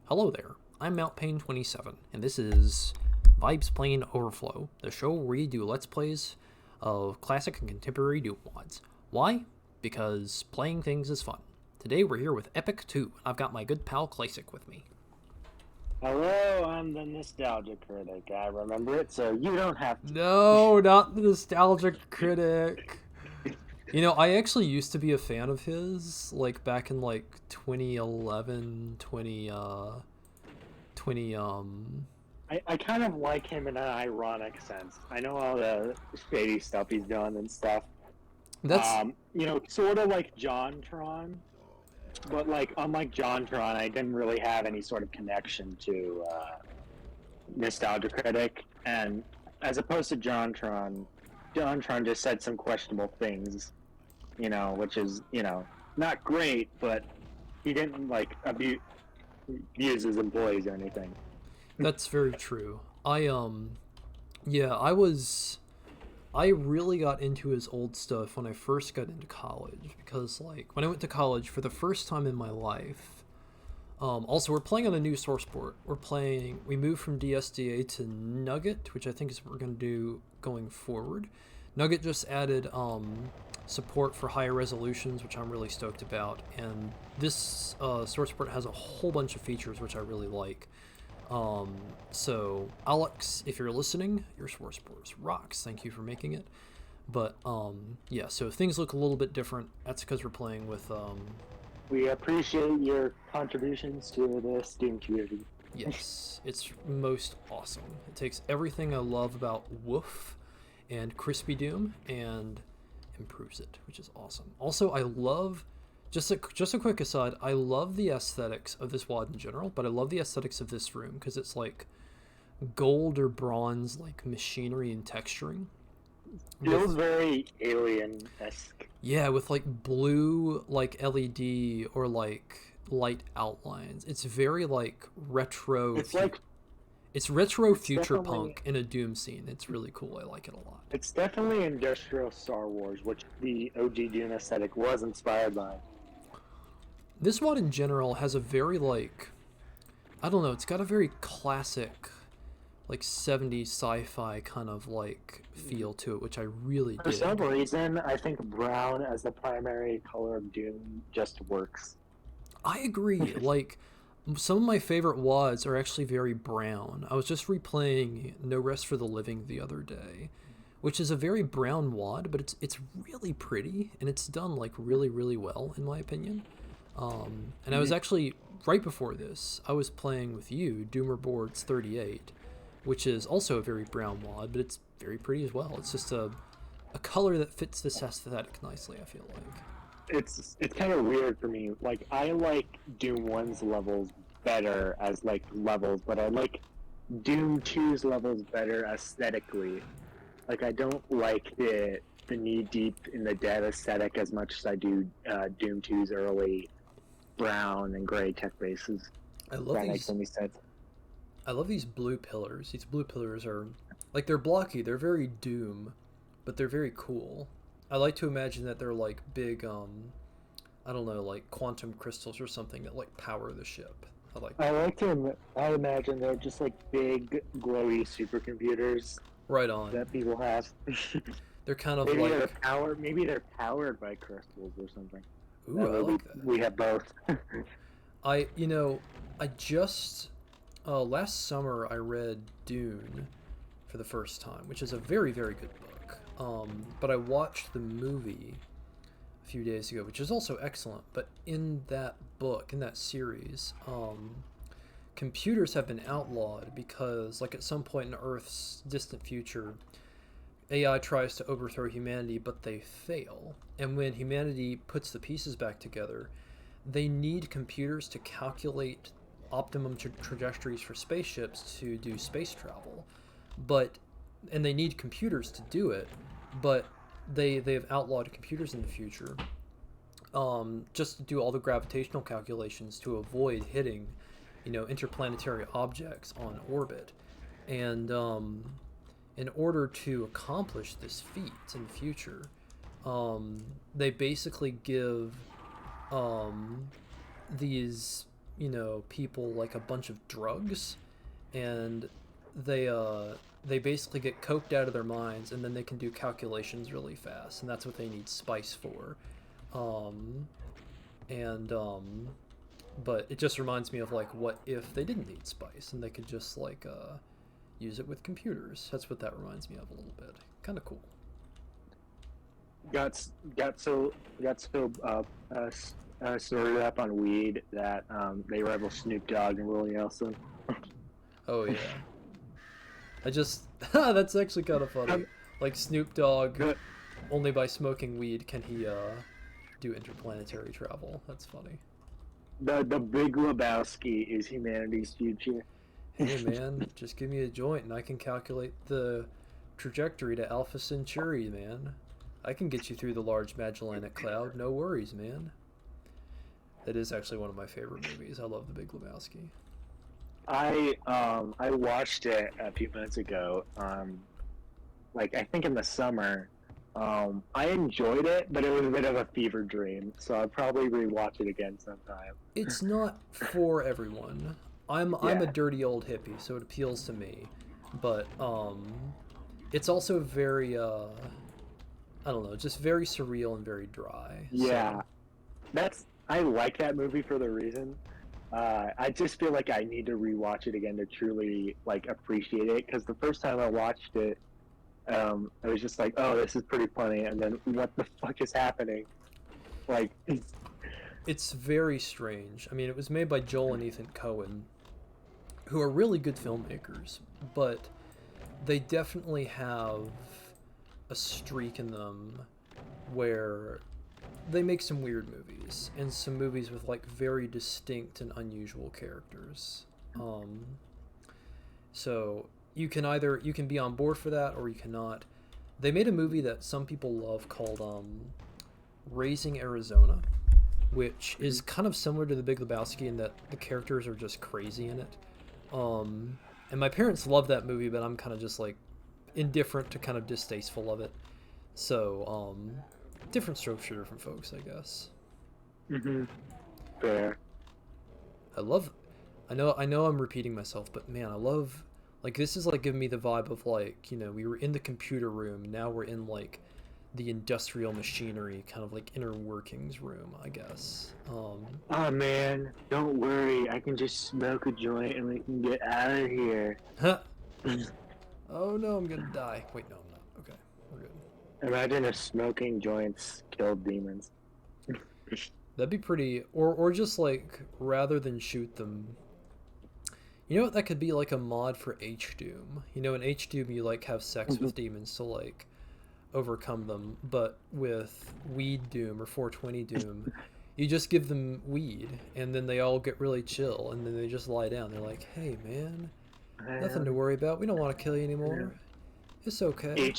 Hello there, I'm MountPain27, and this is Vibes Plane Overflow, the show where we do Let's Plays of classic and contemporary Doom mods. Why? Because playing things is fun. Today we're here with Epic 2. I've got my good pal Classic with me. Hello, I'm the nostalgia critic. I remember it, so you don't have to. No, not the nostalgic critic. You know, I actually used to be a fan of his, like back in like 2011, 20 I kind of like him in an ironic sense. I know all the shady stuff he's done and stuff. that's Sort of like JonTron, but like unlike JonTron, I didn't really have any sort of connection to nostalgia critic, and as opposed to JonTron just said some questionable things, which is not great, but he didn't like abuse his employees or anything. that's very true. Yeah, I really got into his old stuff when I first got into college because, like, when I went to college for the first time in my life. Also, we're playing on a new source port. We moved from DSDA to Nugget, which I think is what we're gonna do going forward. Nugget just added support for higher resolutions, which I'm really stoked about, and this source port has a whole bunch of features which I really like. So Alex, if you're listening, your source port rocks. Thank you for making it. But yeah, so things look a little bit different. That's because we're playing with We appreciate your contributions to the Steam community. yes, it's most awesome. It takes everything I love about Woof and Crispy Doom and improves it, which is awesome. Also, I love just a quick aside. I love the aesthetics of this WAD in general, but I love the aesthetics of this room because it's like gold or bronze, like machinery and texturing. Feels With very alien-esque. yeah, with like blue like LED or like light outlines. It's very like retro. It's like It's retro it's future definitely punk in a Doom scene. It's really cool. I like it a lot. it's definitely industrial Star Wars, which the OG Dune aesthetic was inspired by. This mod in general has a very like I don't know, it's got a very classic like 70s sci-fi kind of like feel to it, which I really For some dig. reason, I think brown as the primary color of Dune just works. I agree. Like some of my favorite WADs are actually very brown. I was just replaying No Rest for the Living the other day, which is a very brown WAD, but it's really pretty and it's done like really well in my opinion. And I was actually right before this, I was playing with you, Doomer Boards 38, which is also a very brown WAD, but it's very pretty as well. It's just a color that fits this aesthetic nicely, I feel like. It's kind of weird for me. Like I like Doom One's levels better as like levels, but I like Doom Two's levels better aesthetically. Like I don't like the knee deep in the dead aesthetic as much as I do Doom Two's early brown and gray tech bases. I If love that makes these any sense. I love these blue pillars. These blue pillars are like they're blocky, they're very Doom, but they're very cool. I like to imagine that they're like big I don't know, like quantum crystals or something that like power the ship. I like I that. like to. I imagine they're just like big glowy supercomputers Right on. that people have. They're kind of Maybe they're like powered. Maybe they're powered by crystals or something. ooh, That I way we like that. we have both. I just last summer I read Dune for the first time, which is a very good book. But I watched the movie a few days ago, which is also excellent. But in that book, in that series, computers have been outlawed because, like, at some point in Earth's distant future, AI tries to overthrow humanity, but they fail. And when humanity puts the pieces back together, they need computers to calculate optimum trajectories for spaceships to do space travel. But and they need computers to do it, but they have outlawed computers in the future, just to do all the gravitational calculations to avoid hitting, interplanetary objects on orbit. And in order to accomplish this feat in the future, they basically give um, these people like a bunch of drugs, and they basically get coked out of their minds, and then they can do calculations really fast, and that's what they need spice for. Um, and but it just reminds me of like, what if they didn't need spice and they could just like use it with computers? That's what that reminds me of a little bit. Kind of cool. Got so snorted up on weed that they rival Snoop Dogg and Willie Nelson. Oh yeah. I just that's actually kind of funny. Like Snoop Dogg, only by smoking weed can he do interplanetary travel. That's funny. The Big Lebowski is humanity's future. Hey man, just give me a joint and I can calculate the trajectory to Alpha Centauri, man. I can get you through the Large Magellanic Cloud, no worries, man. That is actually one of my favorite movies. I love The Big Lebowski. I watched it a few months ago. Like I think in the summer. I enjoyed it, but it was a bit of a fever dream, so I'll probably rewatch it again sometime. It's not for everyone. I'm a dirty old hippie, so it appeals to me. But it's also very I don't know, just very surreal and very dry. Yeah. So. I like that movie for the reason. I just feel like I need to rewatch it again to truly like appreciate it, because the first time I watched it, I was just like, oh, this is pretty funny, and then what the fuck is happening? Like, it's very strange. I mean, it was made by Joel and Ethan Coen, who are really good filmmakers, but they definitely have a streak in them where they make some weird movies, and some movies with like very distinct and unusual characters. So you can be on board for that or you cannot. They made a movie that some people love called Raising Arizona, which is kind of similar to The Big Lebowski in that the characters are just crazy in it. And my parents love that movie, but I'm kind of just like indifferent to kind of distasteful of it. So different strokes for different folks, I guess. Fair. I know I'm repeating myself, but man, I love, like, this is like giving me the vibe of like, we were in the computer room, now we're in like the industrial machinery kind of like inner workings room, I guess. Oh man, don't worry, I can just smoke a joint and we can get out of here. Oh no, I'm gonna die. Wait, no, I'm not. Okay, we're good. Imagine if smoking joints killed demons. That'd be pretty, or just like, rather than shoot them, what that could be like a mod for H-Doom. In H-Doom you like have sex with demons to like overcome them, but with Weed Doom or 420 Doom, you just give them weed and then they all get really chill and then they just lie down. They're like, hey man, nothing to worry about. We don't want to kill you anymore. It's okay.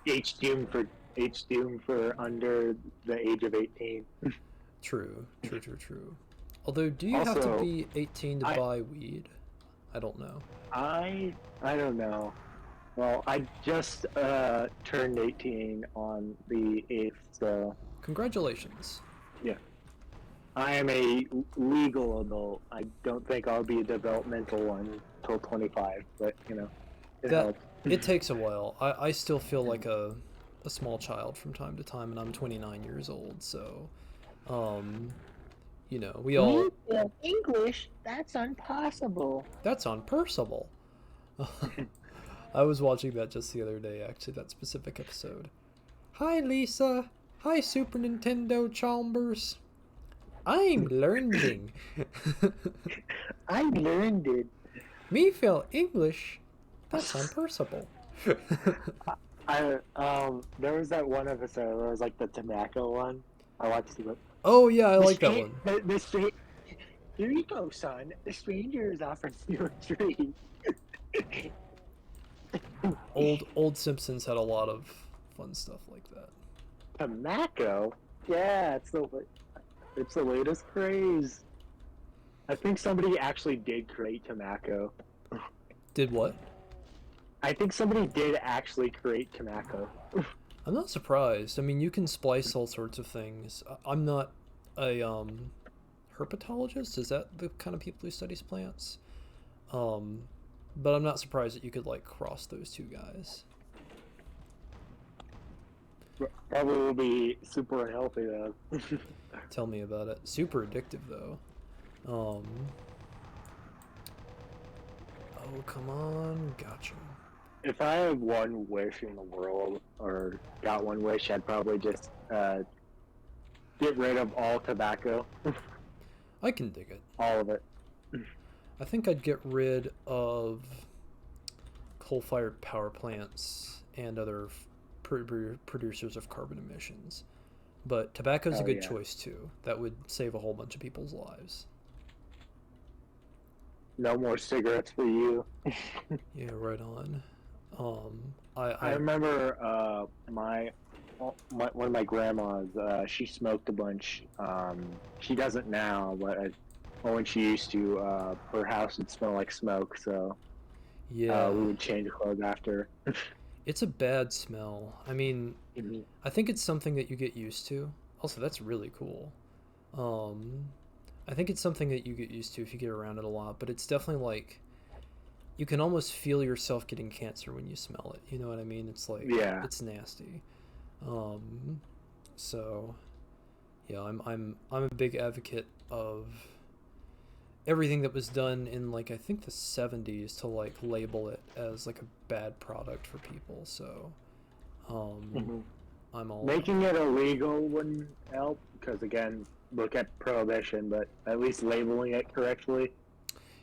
H-Doom for under the age of 18. True. Although, do you have to be 18 to buy weed? I don't know. I don't know. Well, I just turned 18 on the 8th, so... Congratulations. Yeah. I am a legal adult. I don't think I'll be a developmental one until 25, but, it helps. It takes a while. I still feel like a small child from time to time, and I'm 29 years old, so... we all... English? That's impossible. That's unpersable. I was watching that just the other day, actually, that specific episode. Hi, Lisa. Hi, Super Nintendo Chalmers. I'm learning. I learned it. Me feel English. That's unpersable. There was that one episode where it was like the tobacco one. I watched it. Oh yeah, I like that one. Here you go, son. The stranger is offering you a treat. Old Simpsons had a lot of fun stuff like that. Tobacco? Yeah, it's the latest craze. I think somebody actually did create tobacco. Did what? I think somebody did actually create tobacco. I'm not surprised. I mean, you can splice all sorts of things. I'm not a herpetologist. Is that the kind of people who studies plants? Um, but I'm not surprised that you could like cross those two guys. Probably will be super unhealthy though. Tell me about it. Super addictive though. Um, oh come on, gotcha. If I had one wish in the world, or got one wish, I'd probably just get rid of all tobacco, I can dig it. all of it. I think I'd get rid of coal-fired power plants and other producers of carbon emissions. But tobacco's a Oh good yeah. choice too. That would save a whole bunch of people's lives. No more cigarettes for you. Yeah, right on. I remember my one of my grandmas. She smoked a bunch. She doesn't now, but when she used to, her house would smell like smoke. So yeah, we would change clothes after. it's a bad smell. I mean, Mhm. I think it's something that you get used to. Also, that's really cool. Um, I think it's something that you get used to if you get around it a lot, but it's definitely like you can almost feel yourself getting cancer when you smell it. You know what I mean? It's like Yeah. it's nasty. Um, so yeah, I'm a big advocate of everything that was done in like I think the 70s to like label it as like a bad product for people. So um, hmm I'm all about Making that. it illegal wouldn't help because again, look at prohibition, but at least labeling it correctly.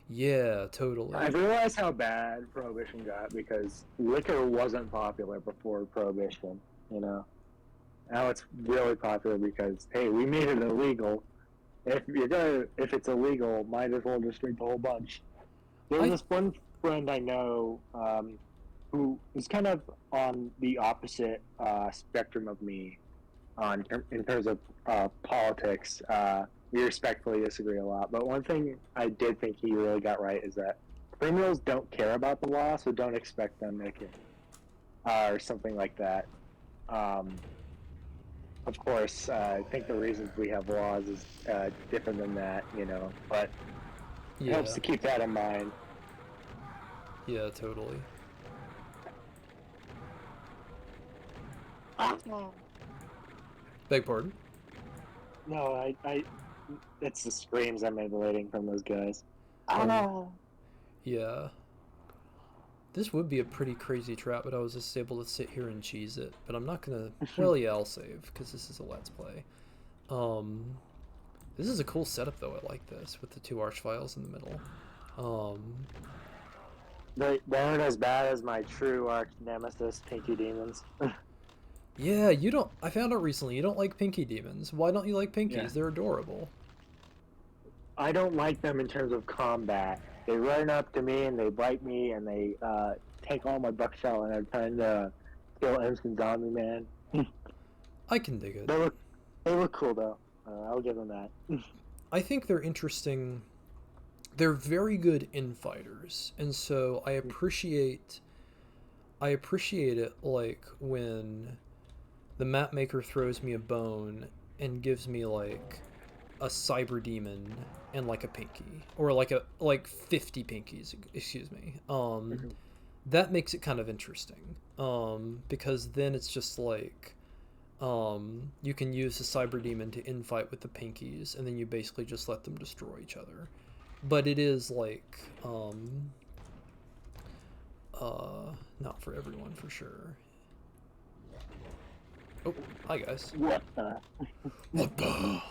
Yeah, I totally. realized how bad prohibition got because liquor wasn't popular before prohibition. You know, now it's really popular because hey, we made it illegal. If it's illegal, might as well just drink the whole bunch. There's I this one friend I know who is kind of on the opposite spectrum of me in terms of politics. We respectfully disagree a lot, but one thing I did think he really got right is that criminals don't care about the law, so don't expect them to care, or something like that. Um, of course, I think the reasons we have laws is different than that, but it helps yeah, to keep that in mind. yeah, totally. Beg pardon? No, it's the screams I'm emulating from those guys. Oh, Oh, yeah. This would be a pretty crazy trap, but I was just able to sit here and cheese it. But I'm not gonna. Well, yeah, I'll save because this is a let's play. Um, this is a cool setup though. I like this with the two arch files in the middle. Um, they aren't as bad as my true arch nemesis, Pinky Demons. yeah, you don't. I found out recently you don't like Pinky Demons. Why don't you like Yeah. Pinkies? They're adorable. I don't like them in terms of combat. They run up to me and they bite me and they take all my buckshot and I'm trying to kill Instant Zombie Man. I can dig it. They look they look cool though. I'll give them that. I think they're interesting. They're very good infighters, and so I appreciate it like when the map maker throws me a bone and gives me like a cyber demon and like a pinky or like 50 pinkies, excuse me. That makes it kind of interesting. Because then it's just like you can use the cyber demon to infight with the pinkies and then you basically just let them destroy each other. But it is like not for everyone for sure. Oh, hi guys. What the? What the?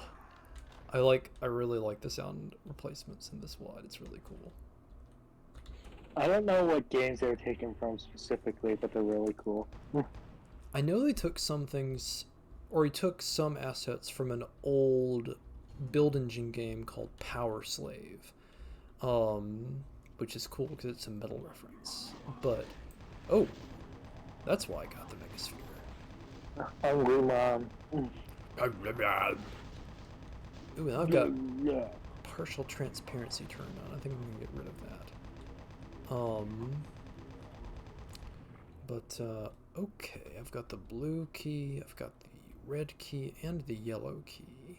I really like the sound replacements in this WAD. It's really cool. I don't know what games they were taken from specifically, but they're really cool. I know they took some things, or he took some assets from an old build engine game called Power Slave, which is cool because it's a metal reference. But oh, that's why I got the Megasphere. Hungry Mom. Ooh, and I've got Yeah. partial transparency turned on. I think I'm gonna get rid of that. But okay, I've got the blue key, I've got the red key, and the yellow key.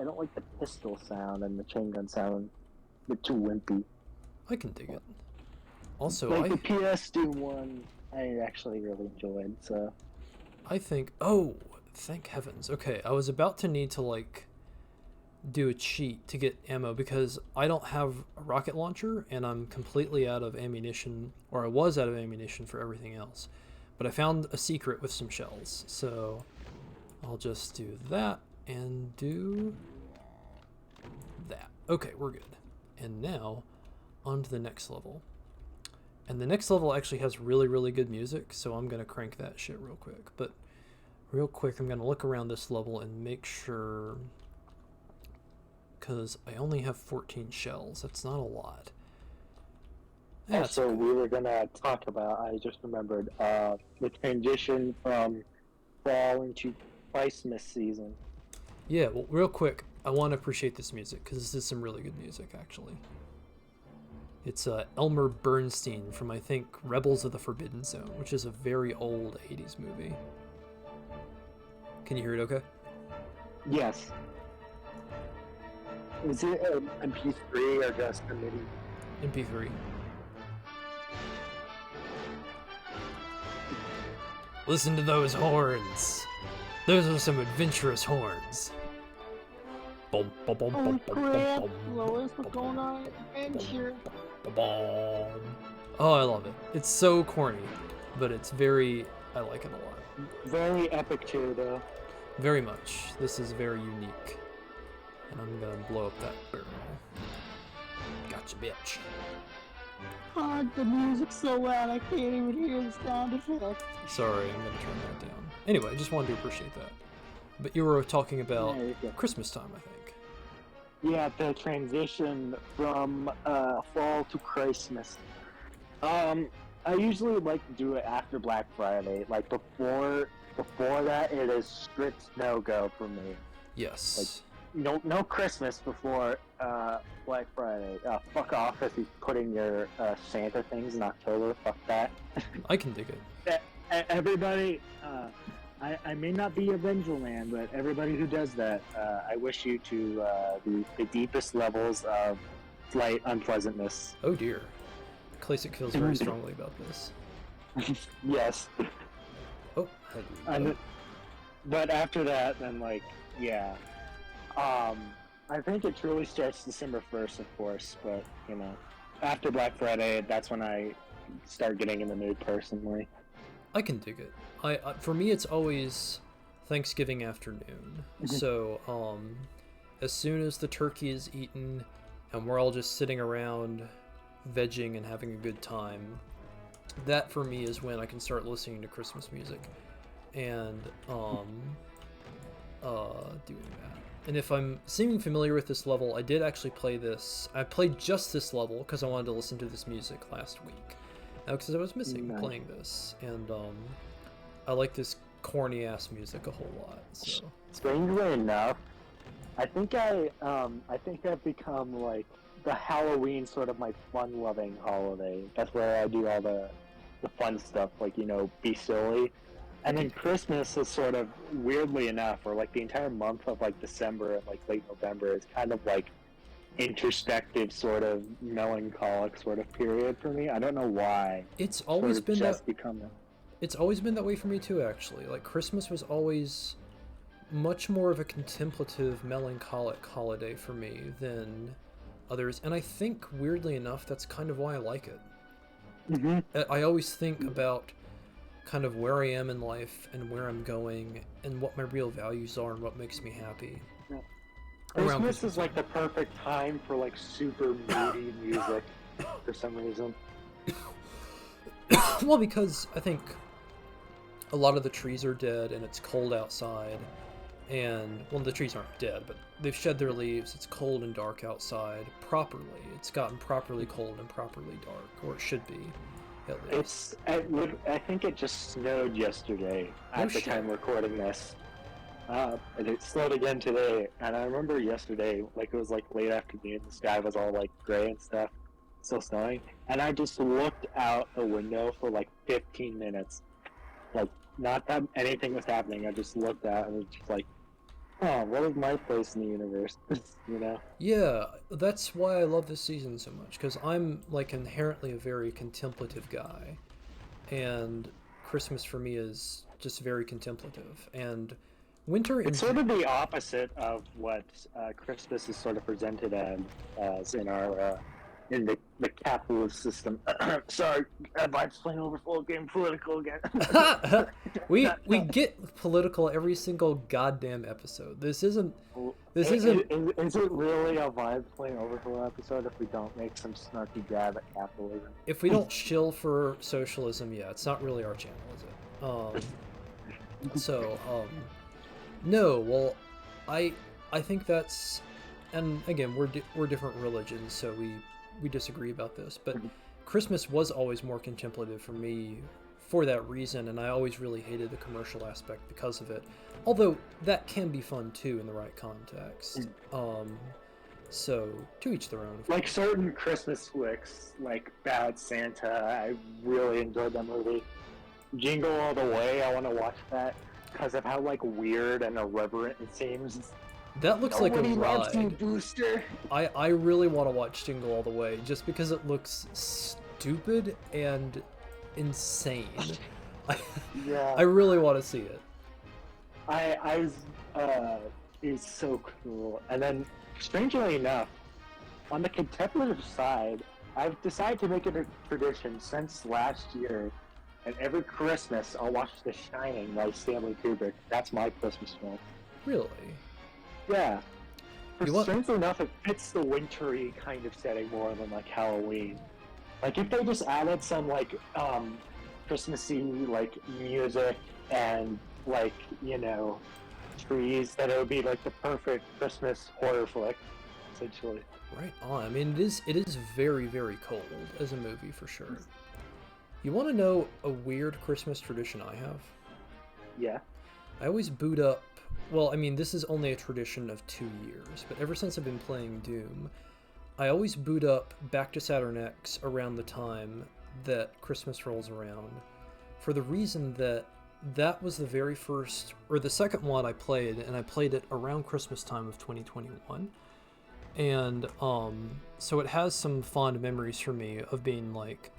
I don't like the pistol sound and the chain gun sound. They're too wimpy. I can dig it. Also, Like the PS Doom one, I actually really enjoyed. So I think. Oh, thank heavens. Okay, I was about to need to like do a cheat to get ammo because I don't have a rocket launcher and I'm completely out of ammunition, or I was out of ammunition for everything else. But I found a secret with some shells, so I'll just do that and do that. Okay, we're good. And now, on to the next level. And the next level actually has really, really good music, so I'm going to crank that shit real quick. But real quick, I'm going to look around this level and make sure, because I only have 14 shells. That's not a lot. also, we were gonna talk about. I just remembered the transition from fall into Christmas season. Yeah, well, real quick, I want to appreciate this music because this is some really good music, actually. It's Elmer Bernstein from, I think, Rebels of the Forbidden Zone, which is a very old 80s movie. Can you hear it okay? Yes. Is it an MP3 or just a MIDI? MP3. Listen to those horns. Those are some adventurous horns. Boom, boom, boom, Oh boom, boom, crap, boom, Lois, we're going on an adventure. boom, boom. Oh, I love it. It's so corny, but it's very, I like it a lot. Very epic too, though. Very much. This is very unique. And I'm gonna blow up that barrel. Gotcha, bitch. God, the music's so loud I can't even hear the sound effect. Sorry, I'm gonna turn that down. Anyway, I just wanted to appreciate that. But you were talking about Yeah, yeah. Christmas time, I think. Yeah, the transition from fall to Christmas. I usually like to do it after Black Friday. Like before that, it is strict no go for me. Yes. No Christmas before Black Friday. Fuck off if you're putting your Santa things in October. Fuck that. I can dig it. Everybody, I may not be a Vengeful Man, but everybody who does that, I wish you to the deepest levels of slight unpleasantness. Oh dear. Classic feels very strongly about this. Yes. Oh, But after that, then like, yeah. I think it truly starts December 1st, of course, but you know, after Black Friday, that's when I start getting in the mood personally. I can dig it. I for me, it's always Thanksgiving afternoon. So, as soon as the turkey is eaten, and we're all just sitting around, vegging and having a good time, that for me is when I can start listening to Christmas music, and doing that. And if I'm seeming familiar with this level, I did actually play this. I played just this level because I wanted to listen to this music last week. Because I was missing playing this, and I like this corny ass music a whole lot. So Strangely enough, I think I've become like the Halloween sort of my fun-loving holiday. That's where I do all the fun stuff, like be silly. And then Christmas is sort of weirdly enough, or like the entire month of like December and like late November is kind of like introspective, sort of melancholic sort of period for me. I don't know why. It's always been that. Become It's always been that way for me too, actually. Like Christmas was always much more of a contemplative, melancholic holiday for me than others, and I think weirdly enough, that's kind of why I like it. I always think about kind of where I am in life and where I'm going and what my real values are and what makes me happy. Christmas is like the perfect time for like super moody music for some reason. Well, because I think a lot of the trees are dead and it's cold outside, and well, the trees aren't dead, but they've shed their leaves. It's cold and dark outside properly. It's gotten properly cold and properly dark, or it should be. I think it just snowed yesterday at the time recording this. And it snowed again today, and I remember yesterday, like it was like late afternoon, the sky was all like gray and stuff, still snowing, and I just looked out the window for like 15 minutes. Like, not that anything was happening, I just looked out and was just like, Oh, what is my place in the universe? You know? Yeah, that's why I love this season so much, because I'm like inherently a very contemplative guy, and Christmas for me is just very contemplative, and winter in It's sort of the opposite of what Christmas is sort of presented as in our in the capitalist system. Sorry, I'm playing overflow game political again. we get political every single goddamn episode. This isn't Is it really a Vibes Playing Overflow episode if we don't make some snarky jab at capitalism? if we don't shill for socialism, yeah, it's not really our channel, is it? No, well, I I think that's, and again, we're different religions, so we disagree about this, but Christmas was always more contemplative for me for that reason, and I always really hated the commercial aspect because of it. Although that can be fun too in the right context. So to each their own. Like certain Christmas flicks, like Bad Santa, I really enjoyed that movie. Jingle All the Way, I want to watch that because of how like weird and irreverent it seems. That looks like a Nobody loves you, ride. Booster. I really want to watch Jingle All the Way just because it looks stupid and insane. Yeah. I really want to see it. I was, it's so cool. And then, strangely enough, on the contemplative side, I've decided to make it a tradition since last year. And every Christmas, I'll watch The Shining by Stanley Kubrick. That's my Christmas film. Really? Yeah. You want- Strangely enough, it fits the wintry kind of setting more than like Halloween. Like if they just added some like Christmassy like music and like, you know, trees, then it would be like the perfect Christmas horror flick, essentially. Right on. I mean, it is very, very cold as a movie for sure. You want to know a weird Christmas tradition I have? Yeah. I always boot up. Well, I mean, this is only a tradition of 2 years, but ever since I've been playing Doom, I always boot up back to Saturn X around the time that Christmas rolls around, for the reason that that was the very first, or the second one I played, and I played it around Christmas time of 2021. And so it has some fond memories for me of being like,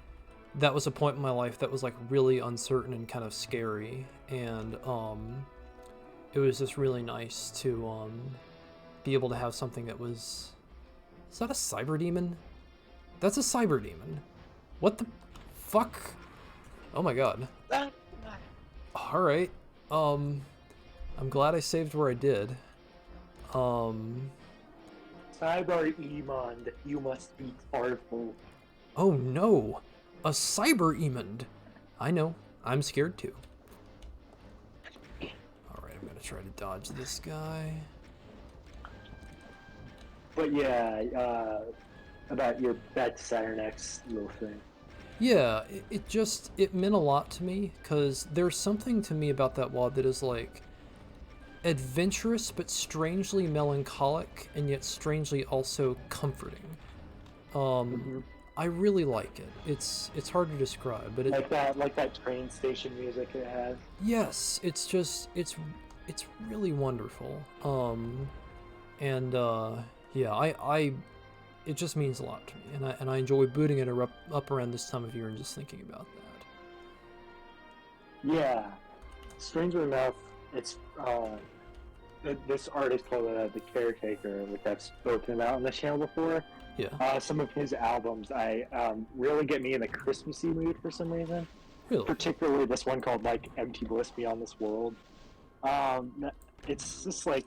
that was a point in my life that was like really uncertain and kind of scary, and it was just really nice to be able to have something that was... Is that a cyber demon? That's a cyber demon. What the fuck? Oh my god. Alright. I'm glad I saved where I did. Cyber Emond, you must be powerful. Oh no! A cyber emond! I know. I'm scared too. Alright, I'm gonna try to dodge this guy. But yeah, about your Bad Saturn X little thing. Yeah, it meant a lot to me, because there's something to me about that WoD that is like adventurous but strangely melancholic and yet strangely also comforting. I really like it. It's hard to describe, but Like that train station music it has. yes, it's just it's really wonderful. Yeah, I it just means a lot to me, and I enjoy booting it up around this time of year and just thinking about that. Yeah. Strangely enough, it's this artist called The Caretaker, which I've spoken about on the channel before. Yeah, Some of his albums really get me in a Christmassy mood for some reason. really. Particularly this one called like Empty Bliss Beyond This World. It's just like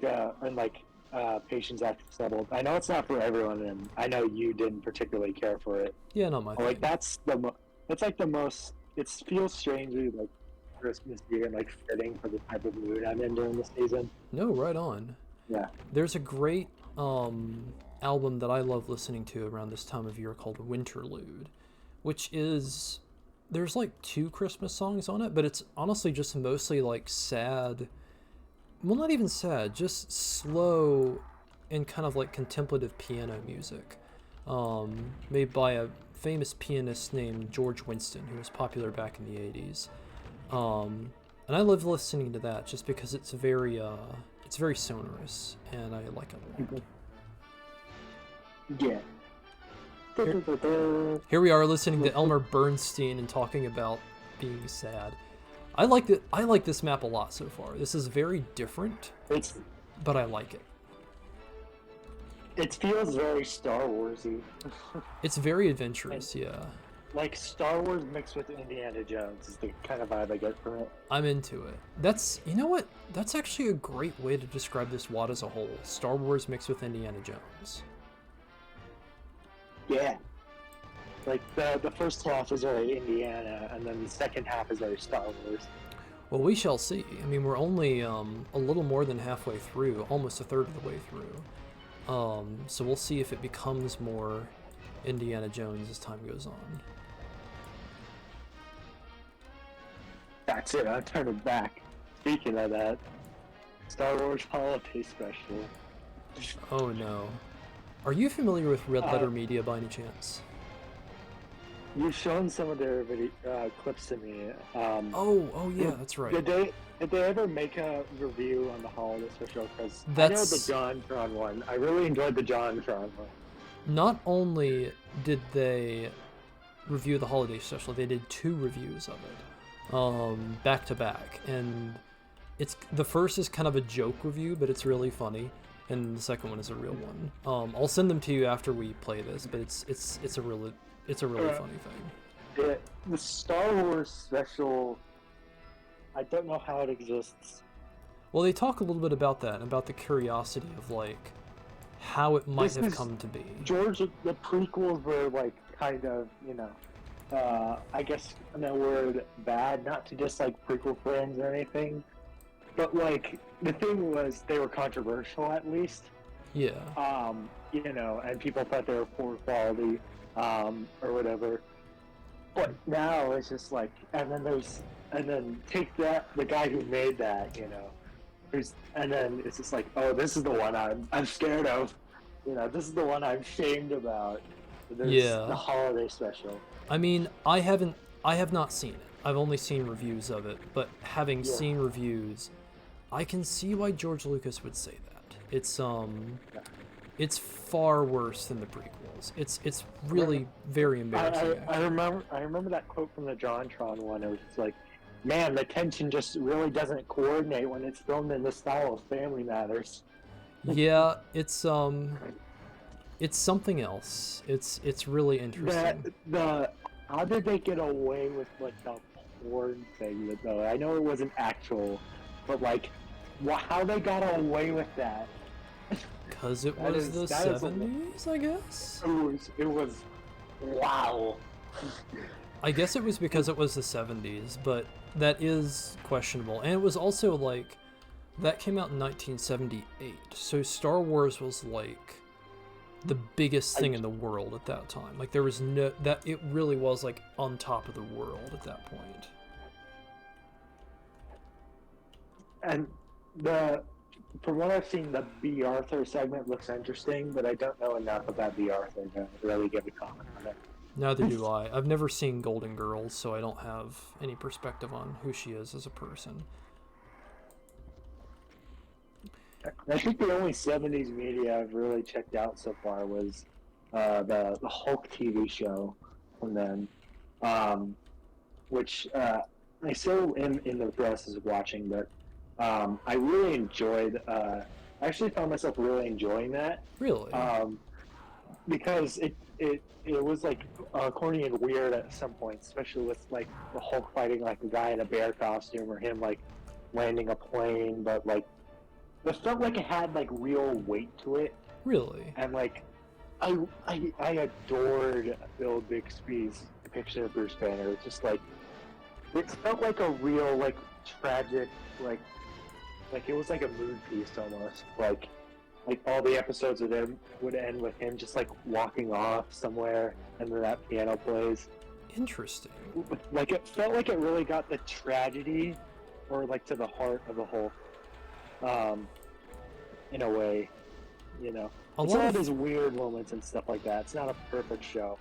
Patience After Settled. I know it's not for everyone, and I know you didn't particularly care for it. Yeah, not my thing. Like that's the most. It feels strangely like Christmassy and like fitting for the type of mood I'm in during this season. No, right on. Yeah. There's a great album that I love listening to around this time of year called Winterlude, which is, there's like 2 Christmas songs on it, but it's honestly just mostly like sad, well, not even sad, just slow and kind of like contemplative piano music, made by a famous pianist named George Winston, who was popular back in the 80s. And I love listening to that just because it's very It's very sonorous, and I like it a lot. Yeah. Here we are listening to Elmer Bernstein and talking about being sad. I like this map a lot so far. This is very different, but I like it. It feels very Star Warsy. It's very adventurous, yeah. Like Star Wars mixed with Indiana Jones is the kind of vibe I get from it. I'm into it. That's, you know what? That's actually a great way to describe this WAD as a whole. Star Wars mixed with Indiana Jones. Yeah. Like the first half is very Indiana, and then the second half is very Star Wars. Well, we shall see. I mean, we're only a little more than halfway through, almost a third of the way through. So we'll see if it becomes more Indiana Jones as time goes on. That's it, I'll turn it back. Speaking of that, Star Wars Holiday Special. Oh no. Are you familiar with Red Letter Media by any chance? You've shown some of their clips to me. Oh yeah, that's right. Did they ever make a review on the Holiday Special? Because I know That's... the JonTron one. I really enjoyed the JonTron one. Not only did they review the Holiday Special, they did 2 reviews of it, back to back. And the first is kind of a joke review, but it's really funny, and the second one is a real one. I'll send them to you after we play this, but it's a really funny thing. The Star Wars Special, I don't know how it exists. Well, they talk a little bit about that, about the curiosity of, like, how it might have come to be. George, the prequels were, like, kind of, you know, I guess in that word, bad, not to just, like, prequel fans or anything, but, like, the thing was, they were controversial, at least. Yeah. You know, and people thought they were poor quality, or whatever. But now it's just like, and then take that, the guy who made that, you know, and then it's just like, oh, this is the one I'm scared of, you know, this is the one I'm shamed about. There's the Holiday Special. I mean, I have not seen it. I've only seen reviews of it, but having seen reviews, I can see why George Lucas would say that. It's far worse than the prequels. It's really very embarrassing. I remember that quote from the JonTron one. It was just like, man, the tension just really doesn't coordinate when it's filmed in the style of Family Matters. Yeah, it's something else. It's really interesting. How did they get away with like the porn thing though? I know it wasn't actual, but like, how they got away with that? Because it was the 70s, I guess? It was, wow. I guess it was because it was the 70s, but that is questionable. And it was also, like, that came out in 1978, so Star Wars was, like, the biggest thing in the world at that time. Like, there was it really was, like, on top of the world at that point. And from what I've seen, the B. Arthur segment looks interesting, but I don't know enough about B. Arthur to really give a comment on it. Neither do I. I've never seen Golden Girls, so I don't have any perspective on who she is as a person. I think the only 70s media I've really checked out so far was the Hulk TV show from them, which I still am in the process of watching, but I really enjoyed. I actually found myself really enjoying that. Really? Because it was like corny and weird at some points, especially with like the Hulk fighting like a guy in a bear costume or him like landing a plane, but like it felt like it had like real weight to it. Really? And like I adored Bill Bixby's depiction of Bruce Banner. It's just like it felt like a real like tragic like it was like a mood piece almost. Like all the episodes of them would end with him just like walking off somewhere and then that piano plays. Interesting. Like it felt like it really got the tragedy or like to the heart of the whole in a way, you know. It's all these weird moments and stuff like that. It's not a perfect show.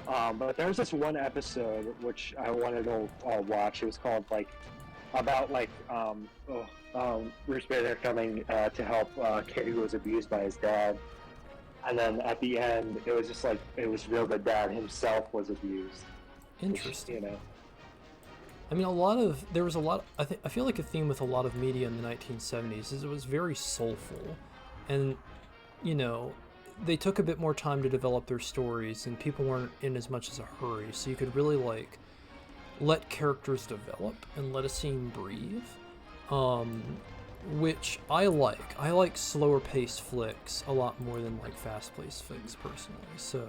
But there's this one episode which I wanted to watch. It was called like about like Bruce Banner coming to help a kid who was abused by his dad, and then at the end it was just like it was real the dad himself was abused. Interesting. Which, I mean, there was a lot. I feel like a theme with a lot of media in the 1970s is it was very soulful, and you know, they took a bit more time to develop their stories, and people weren't in as much as a hurry, so you could really like let characters develop and let a scene breathe. Which I like. I like slower paced flicks a lot more than like fast paced flicks personally. So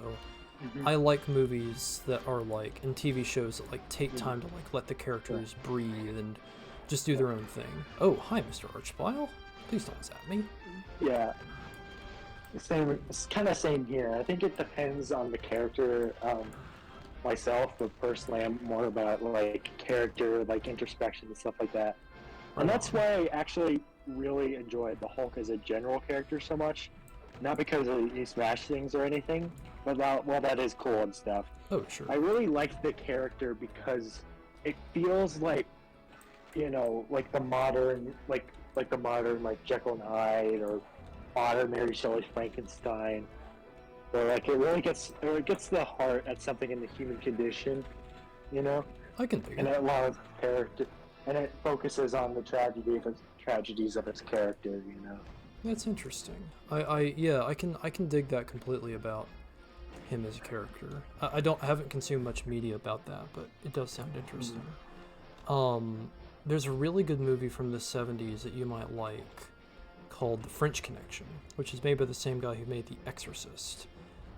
I like movies that are like, and TV shows that like take time to like let the characters breathe and just do their own thing. Oh, hi, Mr. Archbile. Please don't zap me. Yeah. Same. It's kind of same here. I think it depends on the character. Myself, but personally, I'm more about like character, like introspection and stuff like that. And that's why I actually really enjoyed the Hulk as a general character so much. Not because he smashed things or anything, but well, that is cool and stuff. Oh, sure. I really liked the character because it feels like, like the modern, like Jekyll and Hyde or modern Mary Shelley's Frankenstein. Or like it really gets to the heart at something in the human condition, I can think and of it allows character, and it focuses on the tragedies of its character, That's interesting. I can dig that completely about him as a character. I haven't consumed much media about that, but it does sound interesting. There's a really good movie from the 70s that you might like called The French Connection, which is made by the same guy who made The Exorcist.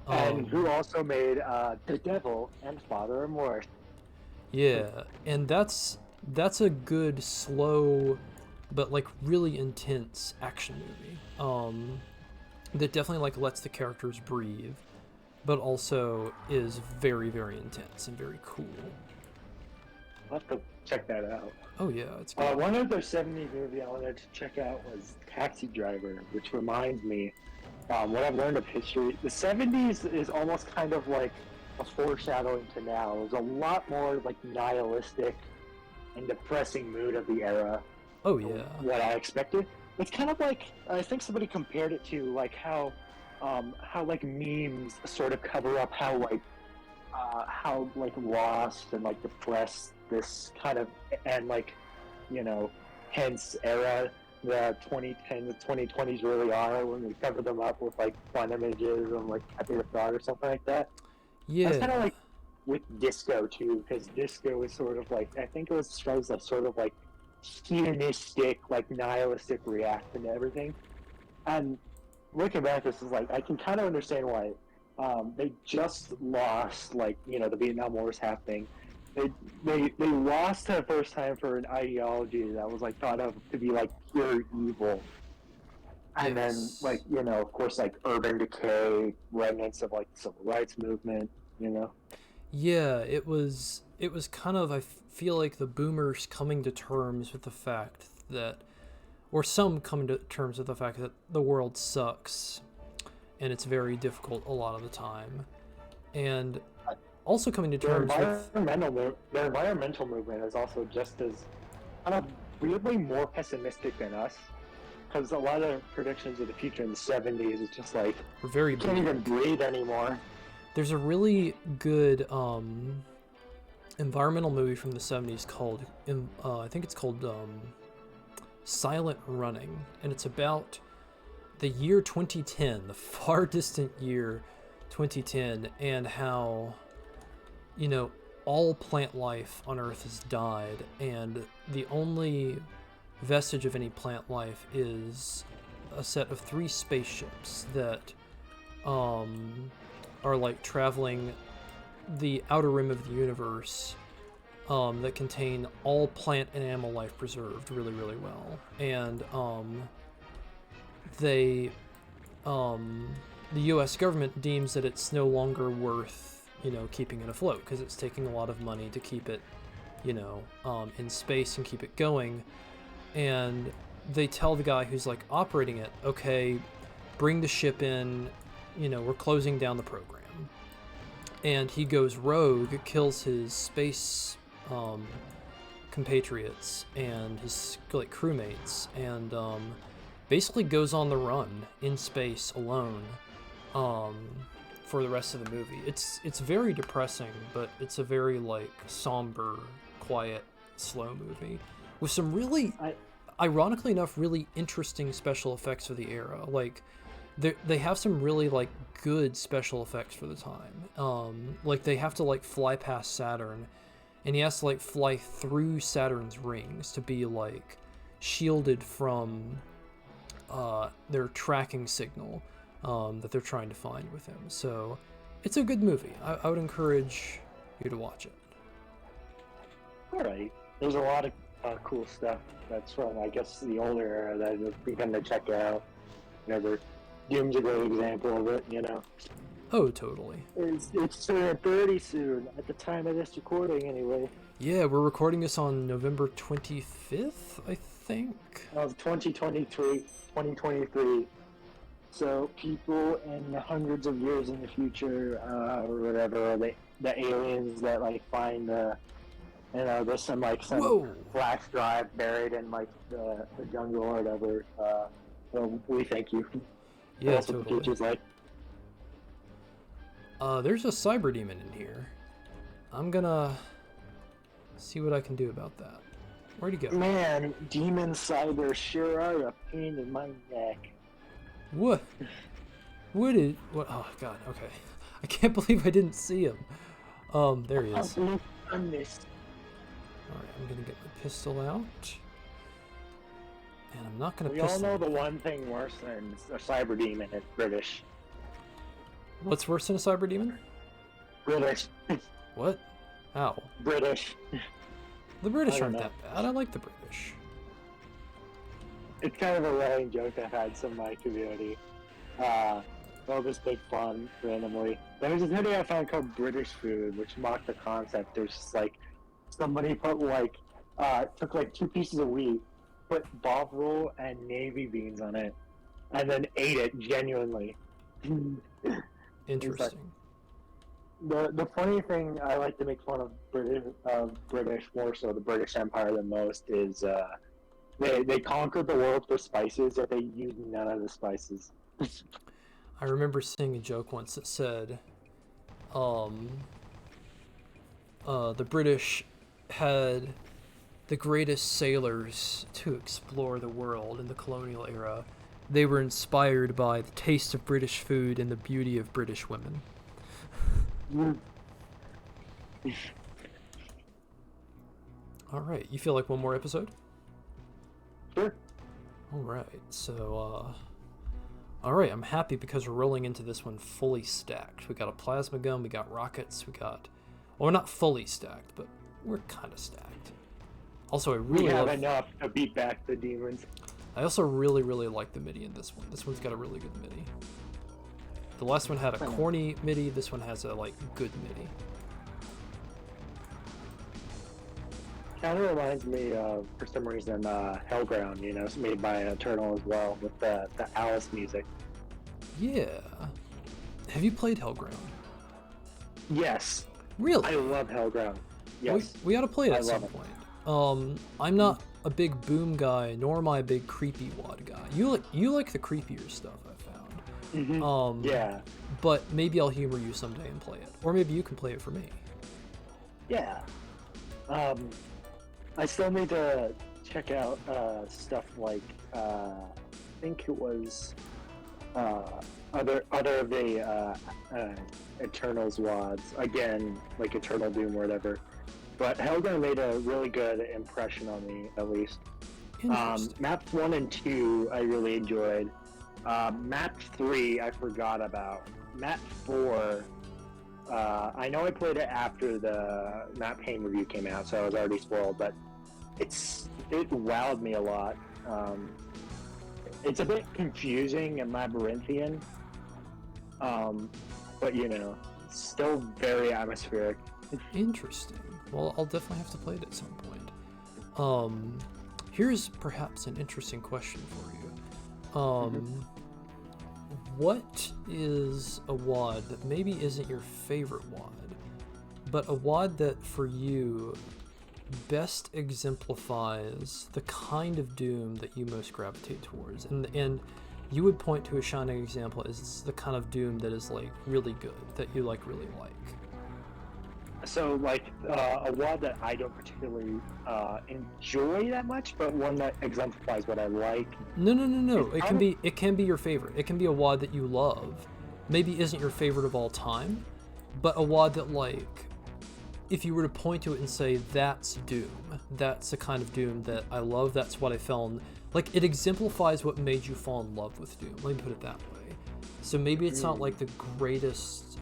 And who also made The Devil and Father Remorse. Yeah, and that's a good, slow, but like really intense action movie. That definitely like lets the characters breathe, but also is very, very intense and very cool. I'll have to check that out. Oh yeah, it's good. One other 70s movie I wanted to check out was Taxi Driver, which reminds me, what I've learned of history, the 70s is almost kind of like a foreshadowing to now. There's a lot more like nihilistic and depressing mood of the era. Oh yeah. What I expected. It's kind of like, I think somebody compared it to like how like memes sort of cover up how lost and like depressed this kind of, and like, hence era the 2010 the 2020s really are, when we cover them up with like fun images and like happy with God or something like that. Yeah. That's kind of like with disco too, because disco is sort of like, I think it was described as like sort of like hedonistic, like nihilistic reaction to everything. And looking back, this is like, I can kind of understand why. They just lost, like, the Vietnam War was happening. They lost for the first time for an ideology that was like thought of to be like pure evil. And then, like, of course, like urban decay, remnants of like the civil rights movement, Yeah, it was kind of, I feel like the boomers coming to terms with the fact that, or some coming to terms with the fact that the world sucks and it's very difficult a lot of the time. And also coming to terms with... The environmental movement is also just as, kind of weirdly more pessimistic than us. Because a lot of predictions of the future in the 70s is just like, we're very you can't even breathe anymore. There's a really good environmental movie from the 70s called, I think it's called Silent Running. And it's about the year 2010, the far distant year 2010, and how, all plant life on Earth has died, and the only vestige of any plant life is a set of 3 spaceships that are like traveling the outer rim of the universe, that contain all plant and animal life preserved really, really well. And the US government deems that it's no longer worth, keeping it afloat, because it's taking a lot of money to keep it, in space and keep it going. And they tell the guy who's like operating it, okay, bring the ship in, we're closing down the program. And he goes rogue, kills his space compatriots and his like crewmates, and basically goes on the run in space alone for the rest of the movie. It's very depressing, but it's a very like somber, quiet, slow movie with some really, ironically enough, really interesting special effects for the era. Like they have some really like good special effects for the time. Like they have to like fly past Saturn, and he has to like fly through Saturn's rings to be like shielded from their tracking signal that they're trying to find with him. So it's a good movie. I would encourage you to watch it. All right. There's a lot of cool stuff that's from, I guess, the older era that I've begun to check out. Whenever Doom's a great example of it, you know. Oh, totally. It's turned 30 soon, at the time of this recording, anyway. Yeah, we're recording this on November 25th, I think. Of 2023. So people in the hundreds of years in the future, or whatever, the aliens that like find there's some Whoa. flash drive buried in like the jungle or whatever. So we thank you. Yeah, That's what the totally. future's like. There's a cyber demon in here. I'm gonna see what I can do about that. Where'd he go? Man, demon cyber sure are a pain in my neck. What? What? Oh god. Okay. I can't believe I didn't see him. There he is. All right, I'm gonna get my pistol out, and I'm not gonna. We all know the one thing worse than a cyber demon is British. What's worse than a cyber demon? British. What? How? British. The British aren't know. that bad. I like the British. It's kind of a running joke I've had some of my community. All this big fun randomly. There was this video I found called British Food, which mocked the concept. There's just like somebody put like took like 2 pieces of wheat, put bovril and navy beans on it, and then ate it genuinely. Interesting. The funny thing I like to make fun of British more so the British Empire than most is they conquered the world for spices, yet they used none of the spices. I remember seeing a joke once that said, the British had the greatest sailors to explore the world in the colonial era. They were inspired by the taste of British food and the beauty of British women. All right, you feel like one more episode? Sure. All right, so all right, I'm happy because we're rolling into this one fully stacked. We got a plasma gun, we got rockets, we got, well, we're not fully stacked, but we're kind of stacked. Also, I really We have love, enough to beat back the demons. I also really like the MIDI in this one. This one's got a really good MIDI. The last one had a corny MIDI. This one has a like good MIDI. Kind of reminds me of, for some reason, Hellground. You know, it's made by Eternal as well with the Alice music. Yeah. Have you played Hellground? Yes, Really? I love Hellground. Yes, We ought to play it I at some love it. point. I'm not a big boom guy, nor am I a big creepy wad guy. You like the creepier stuff I've found. Mhm. Yeah, But maybe I'll humor you someday and play it, or maybe you can play it for me. yeah. I still need to check out stuff like I think it was other of the Eternals wads again, like Eternal Doom or whatever. But Hellground made a really good impression on me, at least. Interesting. Maps 1 and 2 I really enjoyed. Map 3 I forgot about. Map 4 I know I played it after the Map Pain review came out, so I was already spoiled, but it wowed me a lot. It's a bit confusing and labyrinthian, but you know, still very atmospheric. Interesting. Well, I'll definitely have to play it at some point. Here's perhaps an interesting question for you. What is a wad that maybe isn't your favorite wad, but a wad that for you best exemplifies the kind of Doom that you most gravitate towards, and you would point to a shining example as the kind of Doom that is like really good, that you like really like. So, like, a WAD that I don't particularly enjoy that much, but one that exemplifies what I like. No. It can be your favorite. It can be a WAD that you love. Maybe isn't your favorite of all time, but a WAD that, like, if you were to point to it and say, that's Doom, that's the kind of Doom that I love, that's what I fell in, like, it exemplifies what made you fall in love with Doom. Let me put it that way. So maybe it's not like the greatest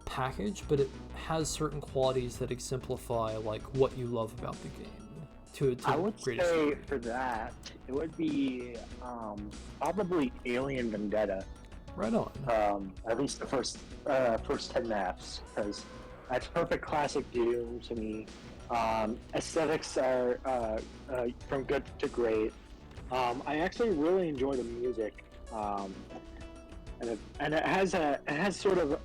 package, but it has certain qualities that exemplify like what you love about the game to I would say degree. for that it would be probably Alien Vendetta. Right on. At least the first 10 maps, because that's perfect classic Doom to me. Aesthetics are from good to great. I actually really enjoy the music. And it has sort of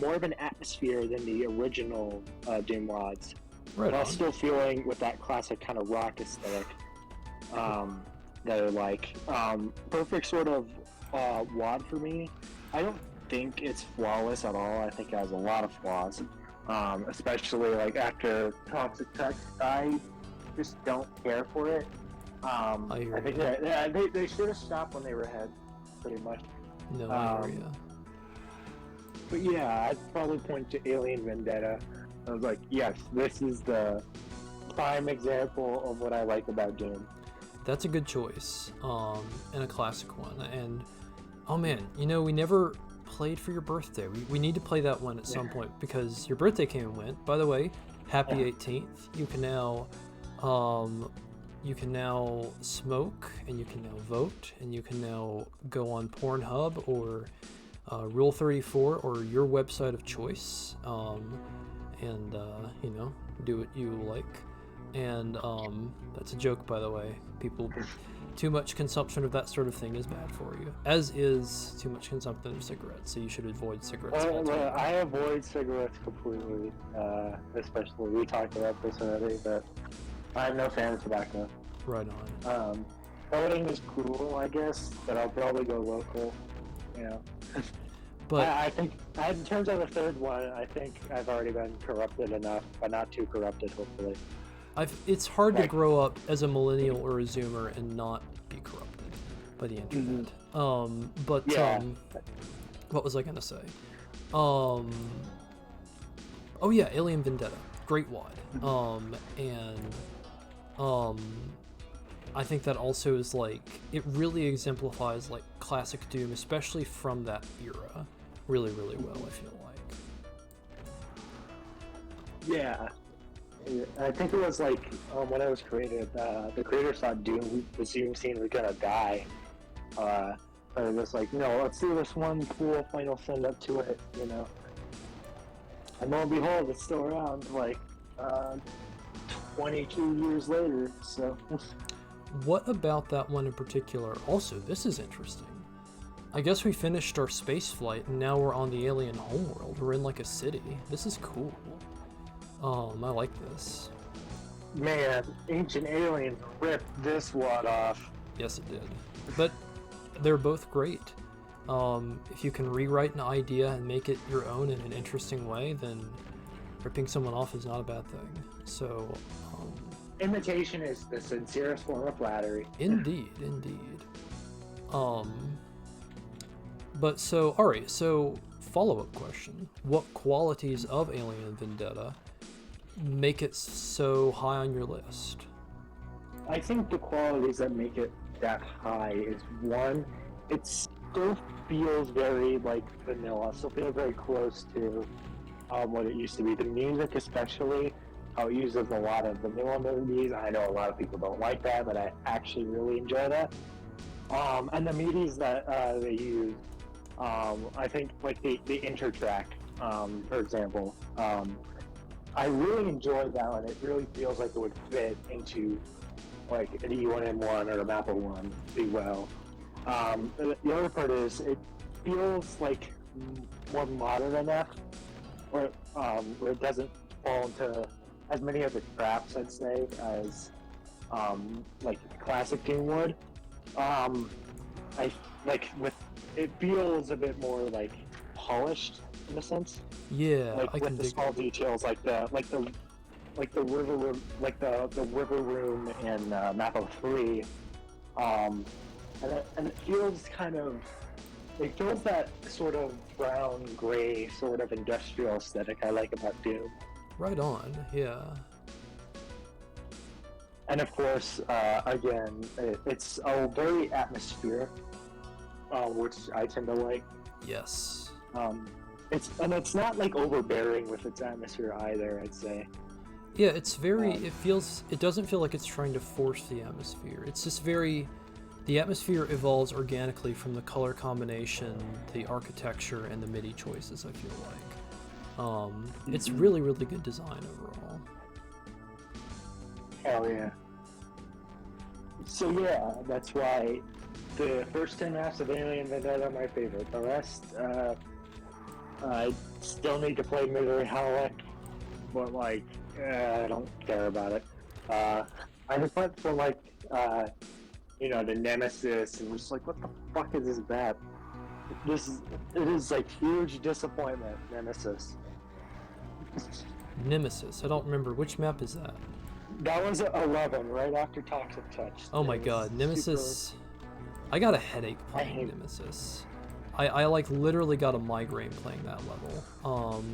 more of an atmosphere than the original Doom mods. Right While on. still feeling with that classic kind of rock aesthetic. That are like perfect sort of WAD for me. I don't think it's flawless at all. I think it has a lot of flaws. Especially like after Toxic Tech, I just don't care for it. I think they should have stopped when they were ahead, pretty much. No, I hear ya. But yeah, I'd probably point to Alien Vendetta. I was like, yes, this is the prime example of what I like about Doom. That's a good choice, and a classic one. And oh man, you know, we never played for your birthday. We need to play that one at some point, because your birthday came and went. By the way, happy 18th. You can now smoke, and you can now vote, and you can now go on Pornhub or Rule 34 or your website of choice, and you know, do what you like. And that's a joke, by the way. People, too much consumption of that sort of thing is bad for you, as is too much consumption of cigarettes, so you should avoid cigarettes altogether. I avoid cigarettes completely, especially, we talked about this already, but I'm no fan of tobacco. Right on. Voting is cool, I guess, but I'll probably go local, you know. But I think, in terms of the third one, I think I've already been corrupted enough, but not too corrupted, hopefully. it's hard to grow up as a millennial or a Zoomer and not be corrupted by the internet. What was I gonna say? Oh yeah, Alien Vendetta, great WAD. I think that also is like, it really exemplifies like classic Doom, especially from that era, really well, I feel like. Yeah. I think it was like when it was created, the creators thought the Doom scene was gonna die. But it was like, no, let's do this one cool final send up to it, you know. And lo and behold, it's still around like 22 years later, so. What about that one in particular? Also, this is interesting. I guess we finished our space flight and now we're on the alien homeworld. We're in like a city. This is cool. I like this. Man, Ancient Aliens ripped this WAD off. Yes, it did. But they're both great. If you can rewrite an idea and make it your own in an interesting way, then ripping someone off is not a bad thing. So, imitation is the sincerest form of flattery. Indeed. But so, alright, so follow-up question. What qualities of Alien Vendetta make it so high on your list? I think the qualities that make it that high is, one, it still feels very like vanilla, still feels very close to what it used to be. The music especially, how it uses a lot of vanilla melodies. I know a lot of people don't like that, but I actually really enjoy that. And the melodies that they use, I think like the intro track, for example, I really enjoyed that one. It really feels like it would fit into like an E1M1 or a Mappa 1 pretty well. The other part is it feels like more modern enough, where it doesn't fall into as many of the traps, I'd say, as like classic Doom would. I like with it feels a bit more like polished in a sense. Yeah, Like I can with the dig small it. details, like the river room, like the river room in Map 03, and it feels kind of, it feels that sort of brown gray sort of industrial aesthetic I like about Doom. Right on, yeah. And of course, again, it's a very atmospheric, which I tend to like. Yes. It's not like overbearing with its atmosphere either, I'd say. Yeah, it's very, it doesn't feel like it's trying to force the atmosphere. It's just very, the atmosphere evolves organically from the color combination, the architecture, and the MIDI choices, I feel like. It's really, really good design overall. Hell yeah. So yeah, that's why the first 10 maps of Alien Vendetta are my favorite. The rest, I still need to play Misery Howlick, but like, I don't care about it. I just went for like, you know, the Nemesis, and just like, what the fuck is this map? It is like huge disappointment, Nemesis. Nemesis, I don't remember, which map is that? That was 11, right after Toxic Touch. Oh my It was god, Nemesis, I got a headache playing hate- Nemesis. I like literally got a migraine playing that level.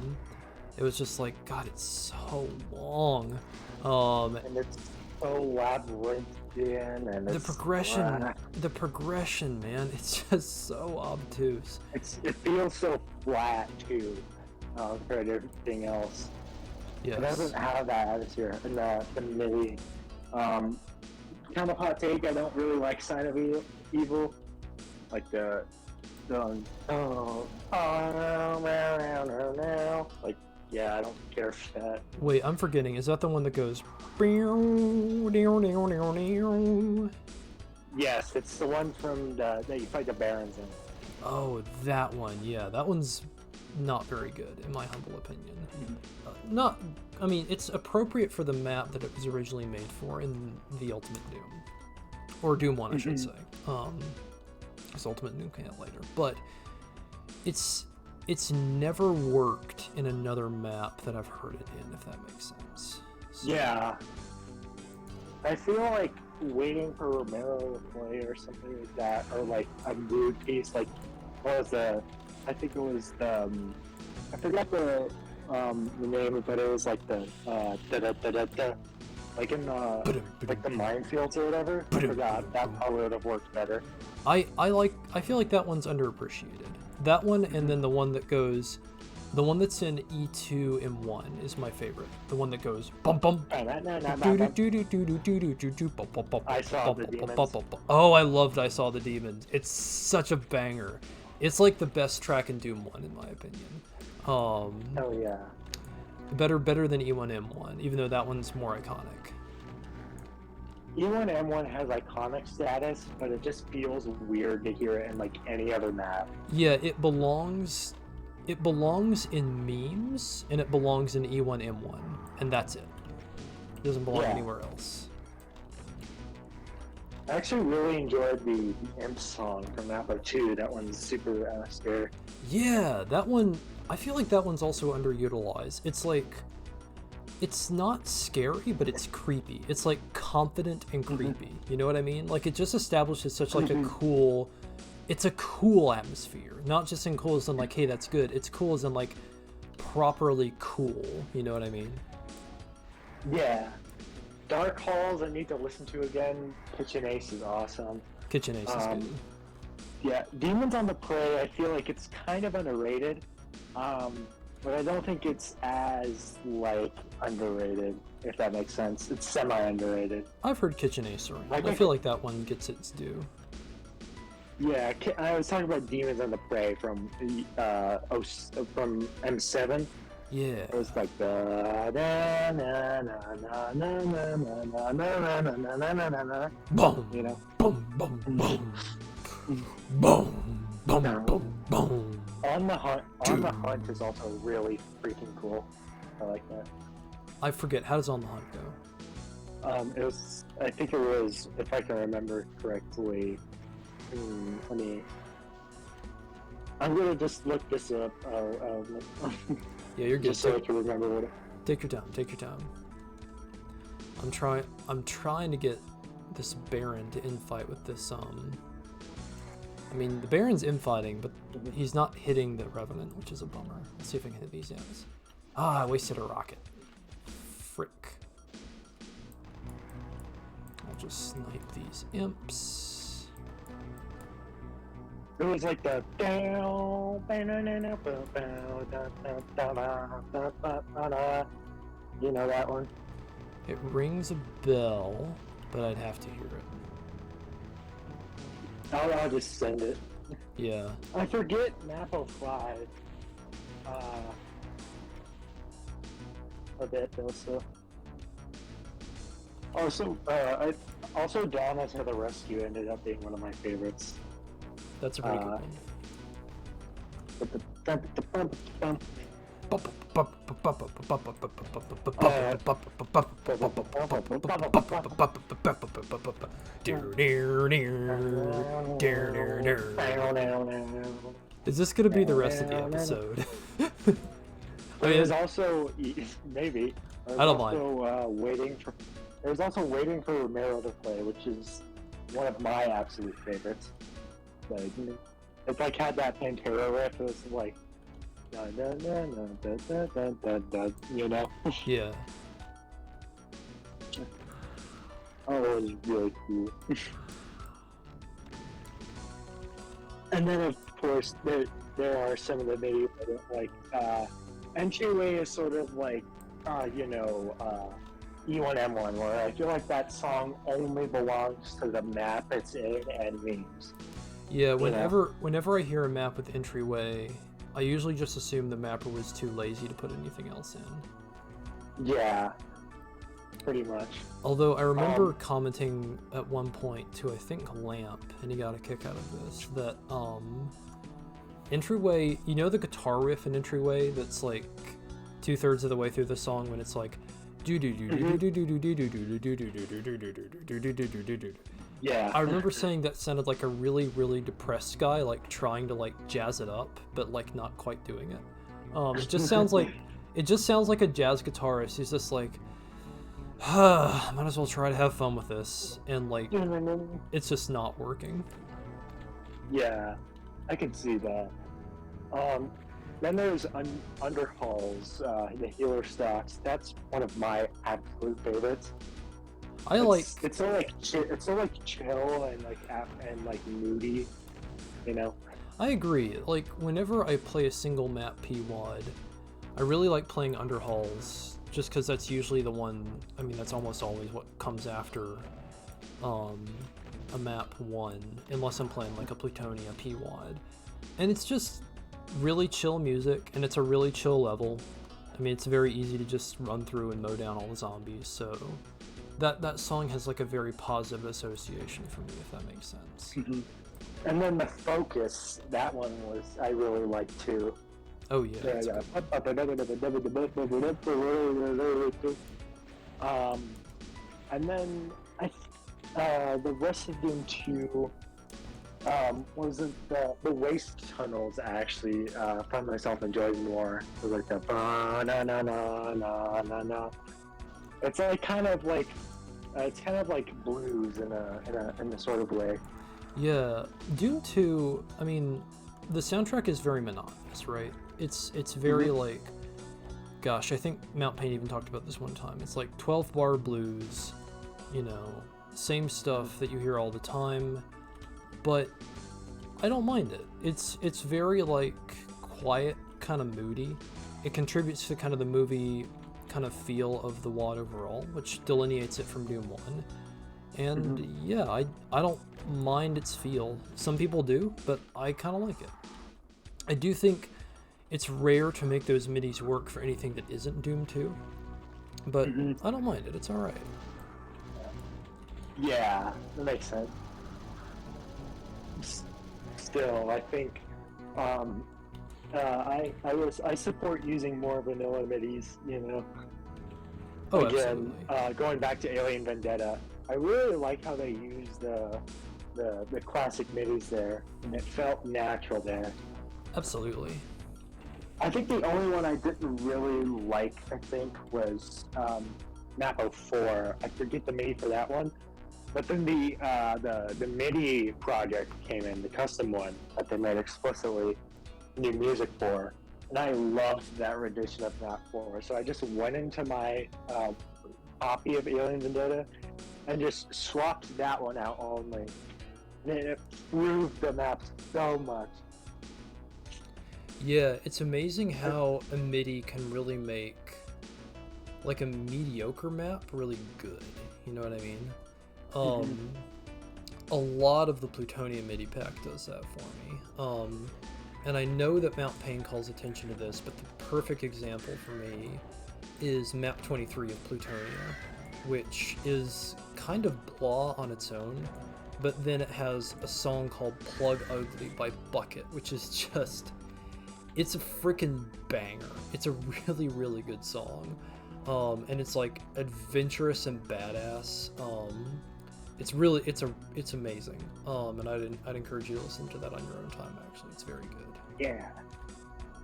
It was just like, god, it's so long. And it's so labyrinthian, and The it's, progression, man, it's just so obtuse. it feels so flat too, compared to everything else. Yes. It doesn't have that atmosphere. And the MIDI, kind of hot take. I don't really like Sign of Evil, like the like, yeah, I don't care for that. Wait, I'm forgetting. Is that the one that goes? Yes, it's the one from that you fight the Barons in. Oh, that one. Yeah, that one's not very good, in my humble opinion. I mean, it's appropriate for the map that it was originally made for in the Ultimate Doom. Or Doom 1, I should say. Because Ultimate Doom came out later. But it's never worked in another map that I've heard it in, if that makes sense. So, Yeah. I feel like waiting for Romero to play or something like that, or like a mood piece, like, what was I think it was the, I forgot the name, but it was like the, like in the, like the minefields or whatever. I forgot, that probably would have worked better. I feel like that one's underappreciated. That one, and then the one that goes, the one that's in E2 M1 is my favorite. The one that goes bum bum. I saw the demons. Oh, I loved I Saw the Demons. It's such a banger. It's like the best track in Doom 1 in my opinion. Oh yeah. Better than E1 M1, even though that one's more iconic. E1 M1 has iconic status, but it just feels weird to hear it in like any other map. Yeah, it belongs in memes, and it belongs in E1 M1, and that's it. It doesn't belong anywhere else. I actually really enjoyed the Imp song from Mappa 2. That one's super atmospheric. Yeah, that one, I feel like that one's also underutilized. It's like, it's not scary, but it's creepy. It's like confident and creepy. You know what I mean? Like, it just establishes such like a cool, it's a cool atmosphere. Not just in cool as in like, hey, that's good. It's cool as in like properly cool. You know what I mean? Yeah. Dark Halls I need to listen to again. Kitchen Ace is awesome. Kitchen Ace is good. Yeah, Demons on the Prey, I feel like it's kind of underrated. But I don't think it's as, like, underrated, if that makes sense. It's semi-underrated. I've heard Kitchen Ace around. Like, I feel like that one gets its due. Yeah, I was talking about Demons on the Prey from M7. Yeah. It was like the Boom. you know. Boom. Boom. Boom. Boom. Boom. Boom. Boom. On the Hunt is also really freaking cool. I like that. I forget. How does On the Hunt go? It was. I think it was, if I can remember correctly. Let me. I'm gonna just look this up. Yeah, you're good. Just so I can remember what. Take your time. Take your time. I'm trying to get this Baron to infight with this. I mean, the Baron's infighting, but he's not hitting the Revenant, which is a bummer. Let's see if I can hit these guys. Ah, I wasted a rocket. Frick. I'll just snipe these imps. It was like the you know that one? It rings a bell, but I'd have to hear it. I'll just send it. Yeah. I forget Map 05. A bit though, so. Also Donna to the Rescue ended up being one of my favorites. That's a pretty good one. Is this gonna be the rest of the episode? There's also maybe. I don't mind. There's also waiting for Romero to play, which is one of my absolute favorites. Like, it's like had that Pantera riff. It was like, da, da, da, da, da, da, da, da, you know? Yeah. Oh, it was really cool. And then, of course, there are some of the maybe like Entryway is sort of like E1M1, where I feel like that song only belongs to the map it's in and memes. Yeah, whenever I hear a map with Entryway, I usually just assume the mapper was too lazy to put anything else in. Yeah, pretty much. Although I remember commenting at one point to, I think, Lamp, and he got a kick out of this, that Entryway, you know the guitar riff in Entryway that's like 2/3 of the way through the song when it's like yeah. I remember saying that sounded like a really, really depressed guy, like trying to like jazz it up, but like not quite doing it. It just sounds like a jazz guitarist who's just like, might as well try to have fun with this, and like it's just not working. Yeah, I can see that. Then there's Underhall's the Healer Stocks. That's one of my absolute favorites. It's so like chill and like moody, you know. I agree. Like whenever I play a single map PWAD, I really like playing Underhalls, just because that's usually the one. I mean, that's almost always what comes after a map 1, unless I'm playing like a Plutonia PWAD, and it's just really chill music, and it's a really chill level. I mean, it's very easy to just run through and mow down all the zombies, so that song has like a very positive association for me, if that makes sense. Mm-hmm. And then the Focus, that one I really liked too. Oh yeah. And then the rest of Doom 2 wasn't the Waste Tunnels. I actually found myself enjoying more. It was like the na na na na na na. It's like kind of like blues in a sort of way. Yeah, Doom 2, I mean, the soundtrack is very monotonous, right? It's very like, gosh, I think Mount Payne even talked about this one time. It's like 12 bar blues, you know, same stuff that you hear all the time, but I don't mind it. It's very like quiet, kind of moody. It contributes to kind of the movie kind of feel of the WAD overall, which delineates it from Doom 1. And yeah, I don't mind its feel. Some people do, but I kind of like it. I do think it's rare to make those midis work for anything that isn't Doom 2, but I don't mind it. It's all right. Yeah, that makes sense. Still, I think I support using more vanilla midis. You know. Oh, Again, absolutely. going back to Alien Vendetta, I really like how they use the classic midis there, and it felt natural there. Absolutely. I think the only one I didn't really like, I think, was Map 04. I forget the MIDI for that one. But then the MIDI project came in, the custom one that they made explicitly new music for, and I loved that rendition of Map 4. So I just went into my copy of Alien Vendetta and just swapped that one out only. And it improved the map so much. Yeah, it's amazing how a MIDI can really make like a mediocre map really good. You know what I mean? A lot of the Plutonium MIDI pack does that for me. And I know that Mount Pain calls attention to this, but the perfect example for me is map 23 of Plutonia, which is kind of blah on its own, but then it has a song called Plug Ugly by Bucket, which is just, it's a freaking banger. It's a really, really good song. And it's like adventurous and badass. It's amazing. And I'd encourage you to listen to that on your own time. Actually, it's very good. Yeah.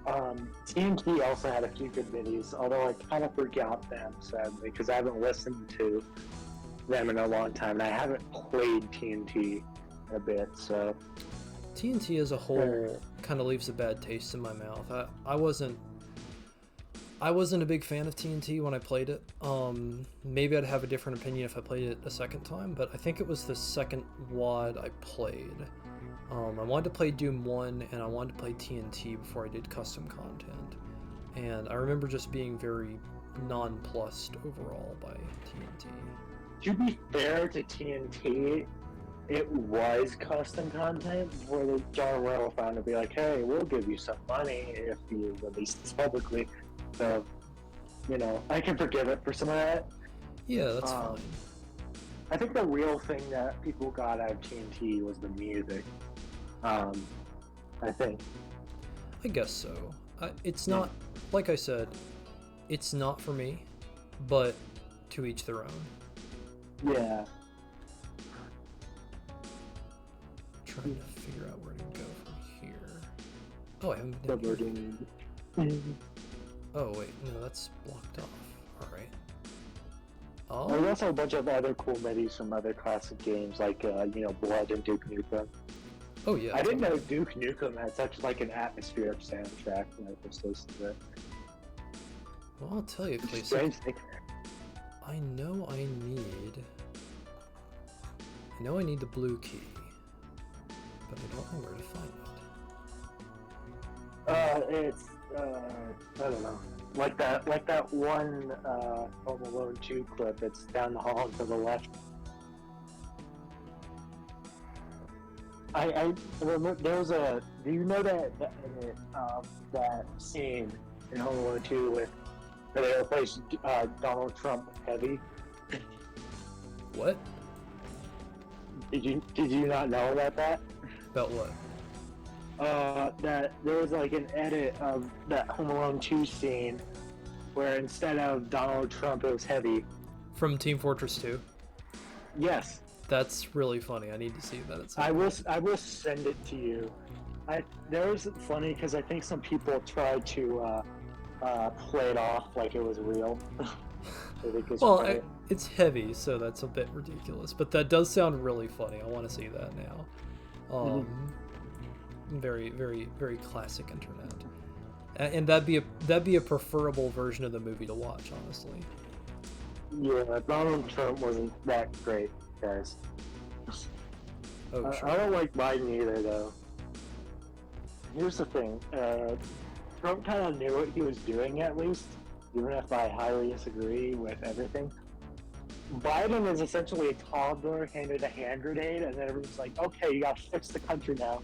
TNT also had a few good midis, although I kind of forgot them sadly because I haven't listened to them in a long time, and I haven't played TNT in a bit. So TNT as a whole kind of leaves a bad taste in my mouth. I wasn't a big fan of TNT when I played it. Maybe I'd have a different opinion if I played it a second time, but I think it was the second WAD I played. I wanted to play Doom 1 and I wanted to play TNT before I did custom content. And I remember just being very nonplussed overall by TNT. to be fair to TNT, it was custom content where the John Royal found to be like, hey, we'll give you some money if you release this publicly. So, I can forgive it for some of that. Yeah, that's fine. I think the real thing that people got out of TNT was the music. I think. I guess so. It's not, like I said, it's not for me, but to each their own. Yeah. Trying to figure out where to go from here. Oh, I haven't been here. Oh, wait, no, that's blocked off. Alright. There's also a bunch of other cool midis from other classic games, like, Blood and Duke Nukem. Oh, yeah. I didn't know Duke Nukem had such, like, an atmospheric soundtrack when I first listened to it. Well, I'll tell you, Clayson. Strange thing. I know I need the blue key, but I don't know where to find it. It's, I don't know. Like that one, Home Alone 2 clip, it's down the hall to the left. I remember there was do you know that scene in Home Alone 2 where they replaced Donald Trump Heavy? What? Did you not know about that? About what? That there was like an edit of that Home Alone 2 scene where instead of Donald Trump it was Heavy. From Team Fortress 2? Yes. That's really funny. I need to see that. I will send it to you. There was funny because I think some people tried to play it off like it was real. Well, it's heavy, so that's a bit ridiculous. But that does sound really funny. I want to see that now. Very, very, very classic internet. And that'd be a preferable version of the movie to watch, honestly. Yeah, Donald Trump wasn't that great, guys. Oh, sure. I don't like Biden either, though. Here's the thing. Trump kind of knew what he was doing, at least, even if I highly disagree with everything. Biden is essentially a toddler handed a hand grenade, and then everyone's like, okay, you gotta fix the country now.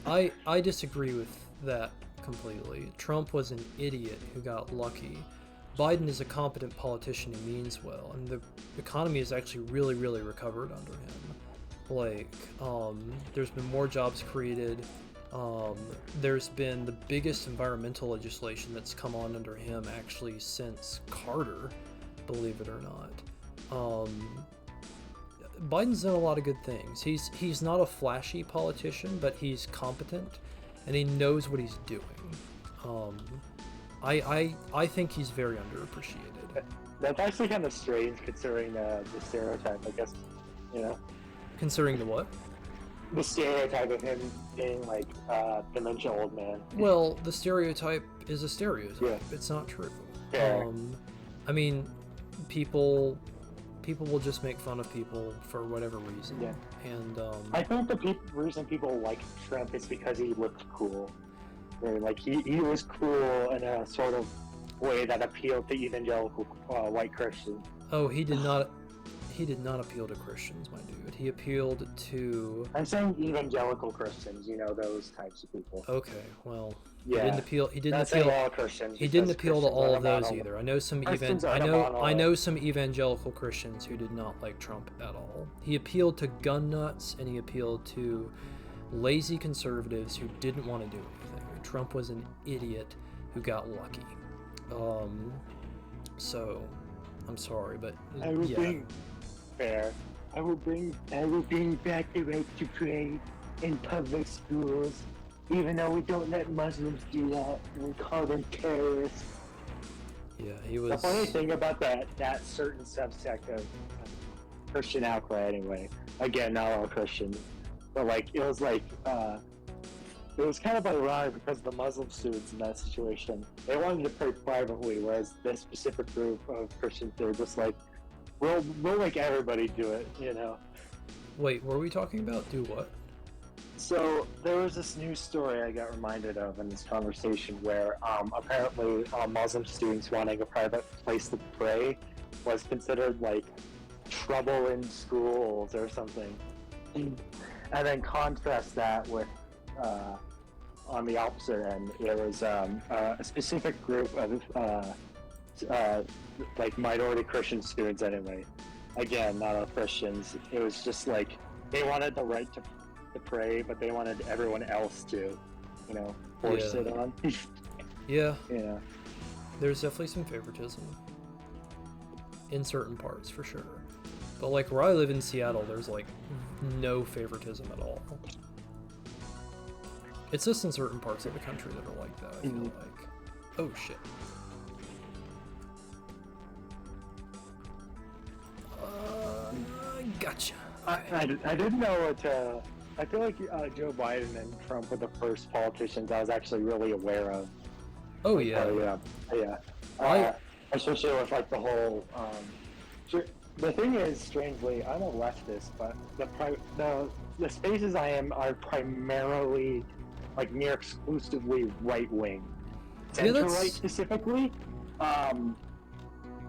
I disagree with that completely. Trump was an idiot who got lucky. Biden is a competent politician who means well, and the economy has actually really, really recovered under him. Like, there's been more jobs created. There's been the biggest environmental legislation that's come on under him actually since Carter. believe it or not. Biden's done a lot of good things. He's not a flashy politician, but he's competent, and he knows what he's doing. I think he's very underappreciated. That's actually kind of strange considering the stereotype, I guess, you know? Considering the what? The stereotype of him being like dementia old man. Well, the stereotype is a stereotype. Yeah. It's not true. Yeah. I mean, people will just make fun of people for whatever reason. Yeah. And I think the reason people like Trump is because he looked cool. Or, like he was cool in a sort of way that appealed to evangelical white Christians. oh, he did not appeal to Christians, my dude. He appealed to. I'm saying evangelical Christians, you know, those types of people. Okay, well, Yeah. he didn't Not saying appeal. all Christians. He didn't because appeal to Christians all are of those not all- either. I know some Christians are not all- I know some evangelical Christians who did not like Trump at all. He appealed to gun nuts, and he appealed to lazy conservatives who didn't want to do anything. Trump was an idiot who got lucky. So I'm sorry, but I will yeah. bring fair. I will bring back the right to pray in public schools, even though we don't let Muslims do that. We call them terrorists. Yeah, he was. The funny thing about that certain subsect of Christian outcry, anyway. Again, not all Christians, but like it was kind of ironic because the Muslim students in that situation, they wanted to pray privately, whereas this specific group of Christians, they were just like, we'll make everybody do it, you know. Wait, were we talking about do what? So there was this news story I got reminded of in this conversation where apparently Muslim students wanting a private place to pray was considered like trouble in schools or something. And then contrast that with on the opposite end, there was a specific group of like minority Christian students anyway. Again, not all Christians. It was just like they wanted the right to pray, but they wanted everyone else to, you know, force Yeah. it on. Yeah, Yeah. there's definitely some favoritism in certain parts for sure. But like where I live in Seattle, there's like no favoritism at all. It's just in certain parts of the country that are like that, I feel Mhm. like. Oh shit. Gotcha. I didn't know what. I feel like Joe Biden and Trump were the first politicians I was actually really aware of. Oh yeah. Yeah. I- Especially with like the whole. The thing is, strangely, I'm a leftist, but the spaces I am are primarily, like, near exclusively right wing, center that's- right specifically.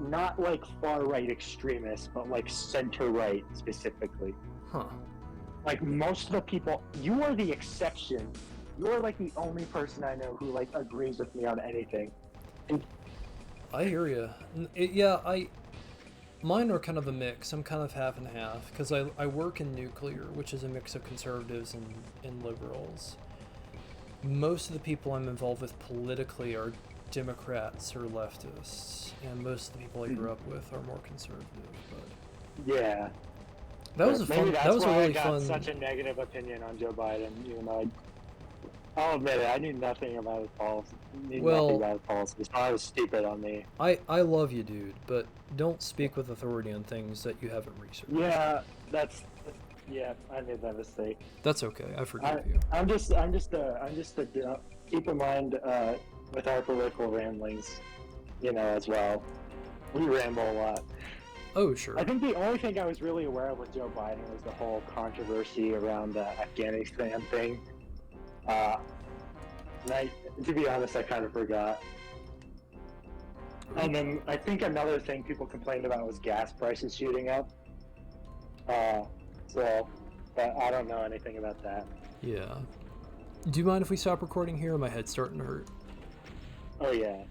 Not like far right extremists, but like center right specifically. Huh. Like most of the people, you are the exception. You are like the only person I know who like agrees with me on anything. I hear you. Yeah, mine are kind of a mix. I'm kind of half and half because I work in nuclear, which is a mix of conservatives and liberals. Most of the people I'm involved with politically are Democrats or leftists, and most of the people I grew up with are more conservative. But Yeah. that was a Maybe fun. that's That was a why really I got fun. such a negative opinion on Joe Biden. Even though I'll admit it, I knew nothing about his policy. Well- So I was stupid on me. I love you, dude, but don't speak with authority on things that you haven't researched. Yeah, I made that mistake. That's okay. I forgive you. I'm just keep in mind with our political ramblings, you know, as well. We ramble a lot. Oh sure. I think the only thing I was really aware of with Joe Biden was the whole controversy around the Afghanistan thing. And to be honest, I kind of forgot. And then I think another thing people complained about was gas prices shooting up. But I don't know anything about that. Yeah. Do you mind if we stop recording here? My head's starting to hurt. Oh yeah.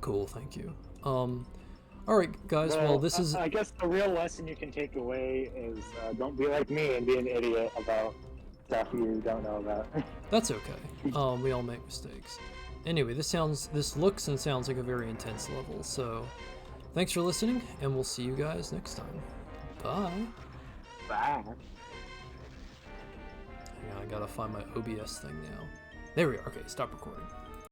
Cool, thank you. All right, guys. Well, this is. I guess the real lesson you can take away is don't be like me and be an idiot about stuff you don't know about. That's okay. We all make mistakes. Anyway, this looks and sounds like a very intense level. So, Thanks for listening, and we'll see you guys next time. Bye. Bye. Hang on, I gotta find my OBS thing now. There we are. Okay, stop recording.